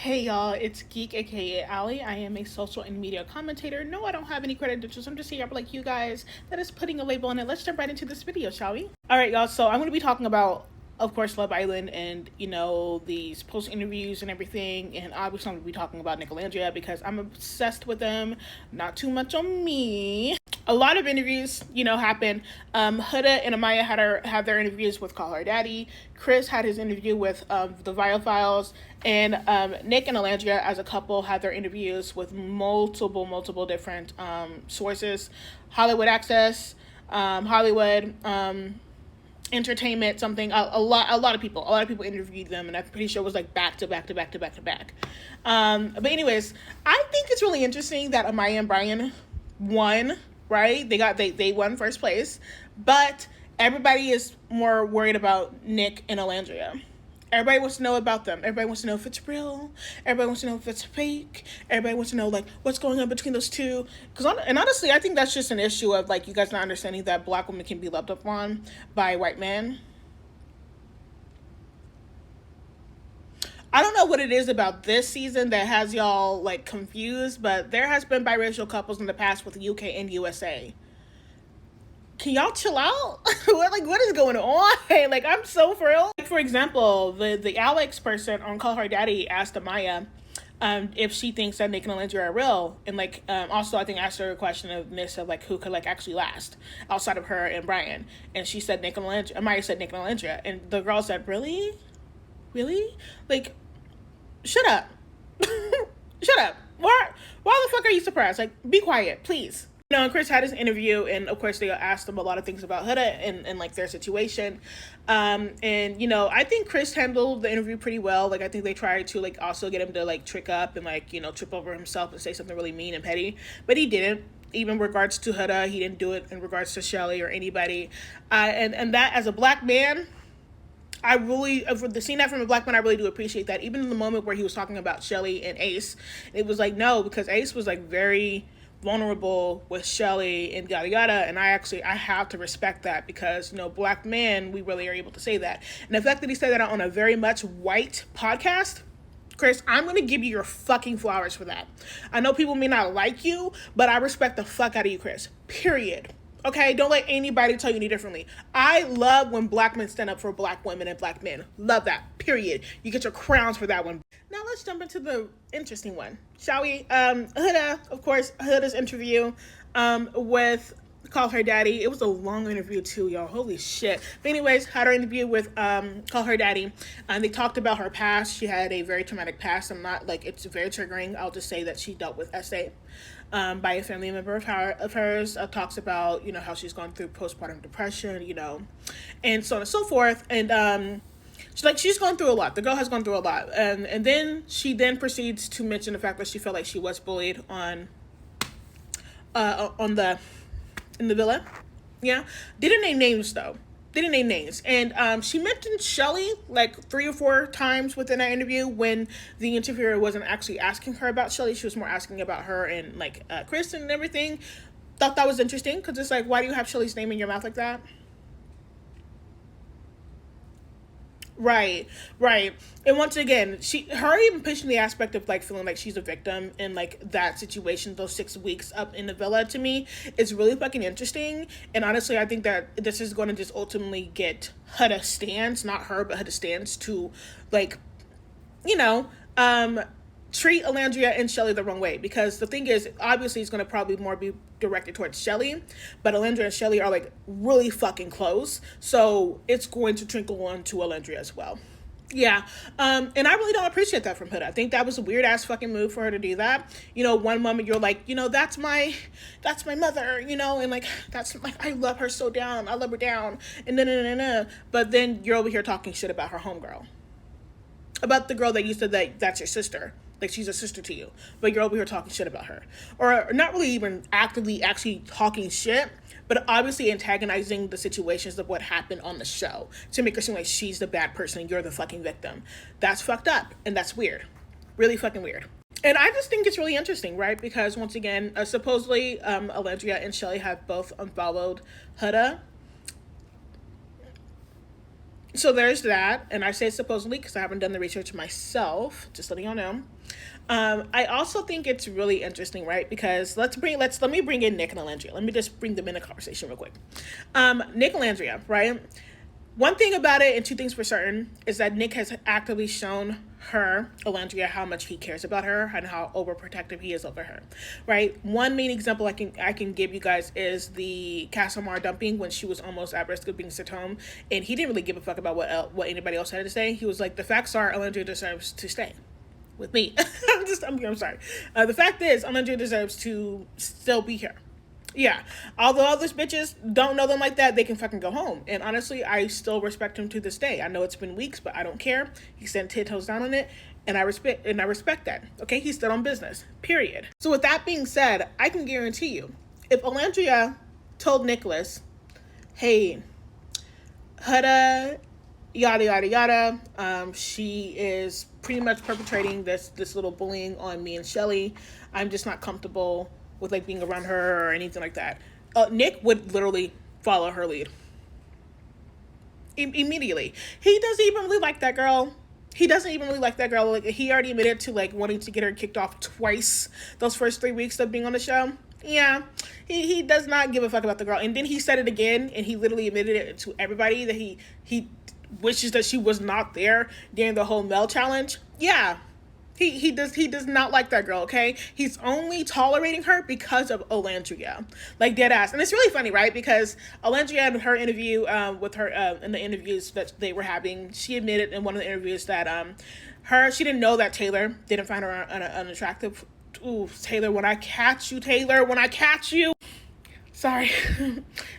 Hey y'all, it's Geek aka Ali. I am a social and media commentator. No, I don't have any credentials. I'm just here like you guys that is putting a label on it. Let's jump right into this video, shall we? Alright y'all, so I'm gonna be talking about, of course, Love Island and, these post interviews and everything. And obviously I'm gonna be talking about Nicolandria because I'm obsessed with them. Not too much on me. A lot of interviews, happened. Huda and Amaya had their interviews with Call Her Daddy. Chris had his interview with the Vial Files, and Nick and Alandria as a couple had their interviews with multiple different sources: Hollywood Access, Hollywood Entertainment, something. A lot of people interviewed them, and I'm pretty sure it was like back to back. But anyways, I think it's really interesting that Amaya and Brian won. Right? They won first place, but everybody is more worried about Nick and Alandria. Everybody wants to know about them. Everybody wants to know if it's real. Everybody wants to know if it's fake. Everybody wants to know like what's going on between those two. And honestly, I think that's just an issue of like you guys not understanding that Black women can be loved upon by white men. I don't know what it is about this season that has y'all like confused, but there has been biracial couples in the past with the UK and USA. Can y'all chill out? what is going on? Like, I'm so for real. Like, for example, the Alex person on Call Her Daddy asked Amaya if she thinks that Nick and Alandria are real, and also I think asked her a question of this of like who could like actually last outside of her and Brian, and she said Nick and Alandria. Amaya said Nick and Alandria, and the girl said, really, like, shut up. Shut up. Why the fuck are you surprised? Like, be quiet, please. And Chris had his interview, and of course they asked him a lot of things about Huda and like their situation. And I think Chris handled the interview pretty well. Like, I think they tried to like also get him to like trick up and like, trip over himself and say something really mean and petty, but he didn't. Even in regards to Huda, he didn't do it in regards to Shelly or anybody. And that, as a Black man, I really, seeing that from a Black man, I really do appreciate that. Even in the moment where he was talking about Shelly and Ace, it was like, no, because Ace was like very vulnerable with Shelly and yada yada, and I have to respect that because, Black men, we really are able to say that. And the fact that he said that on a very much white podcast, Chris, I'm going to give you your fucking flowers for that. I know people may not like you, but I respect the fuck out of you, Chris. Period. Okay, don't let anybody tell you any differently. I love when Black men stand up for Black women and Black men. Love that. Period. You get your crowns for that one. Now let's jump into the interesting one, shall we? Huda, of course, Huda's interview with Call Her Daddy. It was a long interview too, y'all. Holy shit. But anyways, had her interview with Call Her Daddy. They talked about her past. She had a very traumatic past. It's very triggering. I'll just say that she dealt with SA. By a family member of hers, talks about, how she's gone through postpartum depression, and so on and so forth. And she's gone through a lot. The girl has gone through a lot. And then she proceeds to mention the fact that she felt like she was bullied in the villa. Yeah. Didn't name names though. And she mentioned Shelly like 3 or 4 times within that interview when the interviewer wasn't actually asking her about Shelly. She was more asking about her and like Kristen and everything. Thought that was interesting because it's like, why do you have Shelly's name in your mouth like that? Right. And once again, her even pushing the aspect of like feeling like she's a victim in like that situation, those 6 weeks up in the villa, to me is really fucking interesting. And honestly, I think that this is going to just ultimately get Huda stands, not her, but Huda stands to like, treat Alandria and Shelly the wrong way, because the thing is, obviously it's going to probably more be directed towards Shelly, but Alandria and Shelly are like really fucking close, so it's going to trickle on to Alandria as well. Yeah. And I really don't appreciate that from Huda. I think that was a weird ass fucking move for her to do that. One moment you're like, that's my mother, and like that's like, I love her so down, I love her down, and then but then you're over here talking shit about her homegirl, about the girl that you said that's your sister. Like, she's a sister to you, but you're over here talking shit about her. Or not really even actively actually talking shit, but obviously antagonizing the situations of what happened on the show to make her seem like she's the bad person and you're the fucking victim. That's fucked up, and that's weird. Really fucking weird. And I just think it's really interesting, right? Because once again, supposedly Alandria and Shelly have both unfollowed Huda. So there's that, and I say supposedly because I haven't done the research myself. Just letting y'all know. I also think it's really interesting, right? Because let me bring in Nick and Alandria. Let me just bring them in a conversation real quick. Nick and Alandria, right? One thing about it, and two things for certain, is that Nick has actively shown her, Alandria, how much he cares about her and how overprotective he is over her, right? One main example I can give you guys is the Castlemar dumping when she was almost at risk of being sent home, and he didn't really give a fuck about what anybody else had to say. He was like, the facts are Alandria deserves to stay with me. I'm sorry. The fact is, Alandria deserves to still be here. Yeah. Although all those bitches don't know them like that, they can fucking go home. And honestly, I still respect him to this day. I know it's been weeks, but I don't care. He sent 10 toes down on it, and I respect that. Okay, he's still on business. Period. So with that being said, I can guarantee you, if Alandria told Nicholas, hey, Hudda, yada yada yada, she is pretty much perpetrating this little bullying on me and Shelly. I'm just not comfortable with like being around her or anything like that. Nick would literally follow her lead immediately. He doesn't even really like that girl. Like, he already admitted to like wanting to get her kicked off twice those first 3 weeks of being on the show. Yeah, he does not give a fuck about the girl. And then he said it again, and he literally admitted it to everybody that he wishes that she was not there during the whole Mel challenge. Yeah. He does not like that girl, okay? He's only tolerating her because of Alandria. Like, dead ass. And it's really funny, right? Because Alandria, in her interview with her, in the interviews that they were having, she admitted in one of the interviews that she didn't know that Taylor didn't find her unattractive. Ooh, Taylor, when I catch you. Sorry.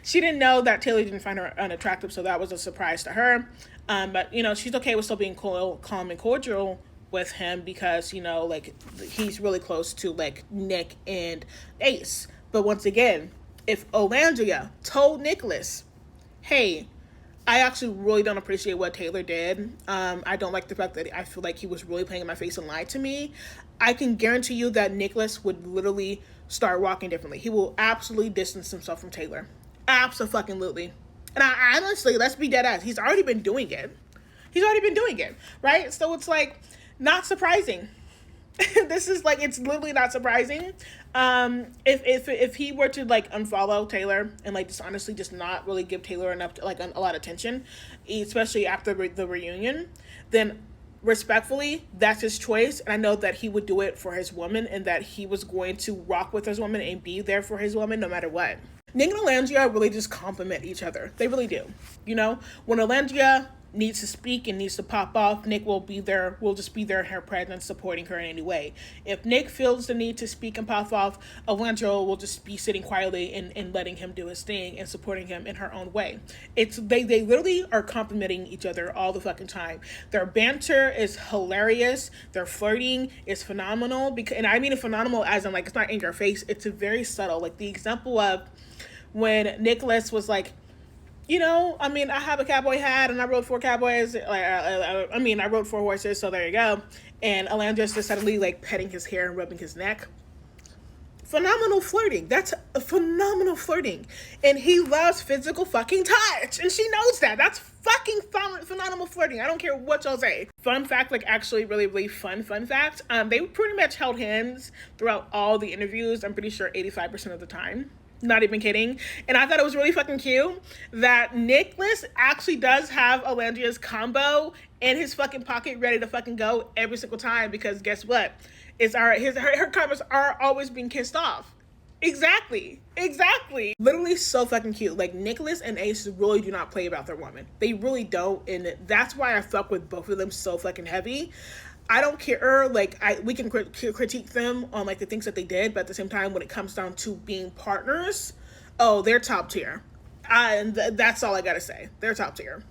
She didn't know that Taylor didn't find her unattractive, so that was a surprise to her. But, she's okay with still being calm and cordial with him because, like, he's really close to, like, Nick and Ace. But once again, if Alandria told Nicholas, hey, I actually really don't appreciate what Taylor did. I don't like the fact that I feel like he was really playing in my face and lied to me. I can guarantee you that Nicholas would literally start walking differently. He will absolutely distance himself from Taylor. Absolutely. And I honestly, let's be dead ass. He's already been doing it, right? So it's like, not surprising. This is like, it's literally not surprising. If he were to like unfollow Taylor and like just honestly just not really give Taylor enough like a lot of attention, especially after the reunion, then respectfully, that's his choice. And I know that he would do it for his woman, and that he was going to rock with his woman and be there for his woman no matter what. Nick and Alandria really just complement each other. They really do. When Alandria needs to speak and needs to pop off, Nick will just be there in her presence, supporting her in any way. If Nick feels the need to speak and pop off, Alandria will just be sitting quietly and letting him do his thing and supporting him in her own way. They literally are complimenting each other all the fucking time. Their banter is hilarious. Their flirting is phenomenal, and I mean phenomenal as in like, it's not in your face. It's very subtle. Like the example of when Nicholas was like, I have a cowboy hat and I rode 4 cowboys. I rode 4 horses, so there you go. And Alandria's just suddenly like petting his hair and rubbing his neck. Phenomenal flirting. That's a phenomenal flirting. And he loves physical fucking touch. And she knows that. That's fucking phenomenal flirting. I don't care what y'all say. Fun fact, like actually really, really fun fact. They pretty much held hands throughout all the interviews. I'm pretty sure 85% of the time. Not even kidding. And I thought it was really fucking cute that Nicholas actually does have Alandria's combo in his fucking pocket ready to fucking go every single time, because guess what? Her combos are always being kissed off. Exactly. Literally so fucking cute. Like, Nicholas and Ace really do not play about their woman. They really don't, and that's why I fuck with both of them so fucking heavy. I don't care, like, we can critique them on, like, the things that they did, but at the same time, when it comes down to being partners, oh, they're top tier. And that's all I gotta say. They're top tier.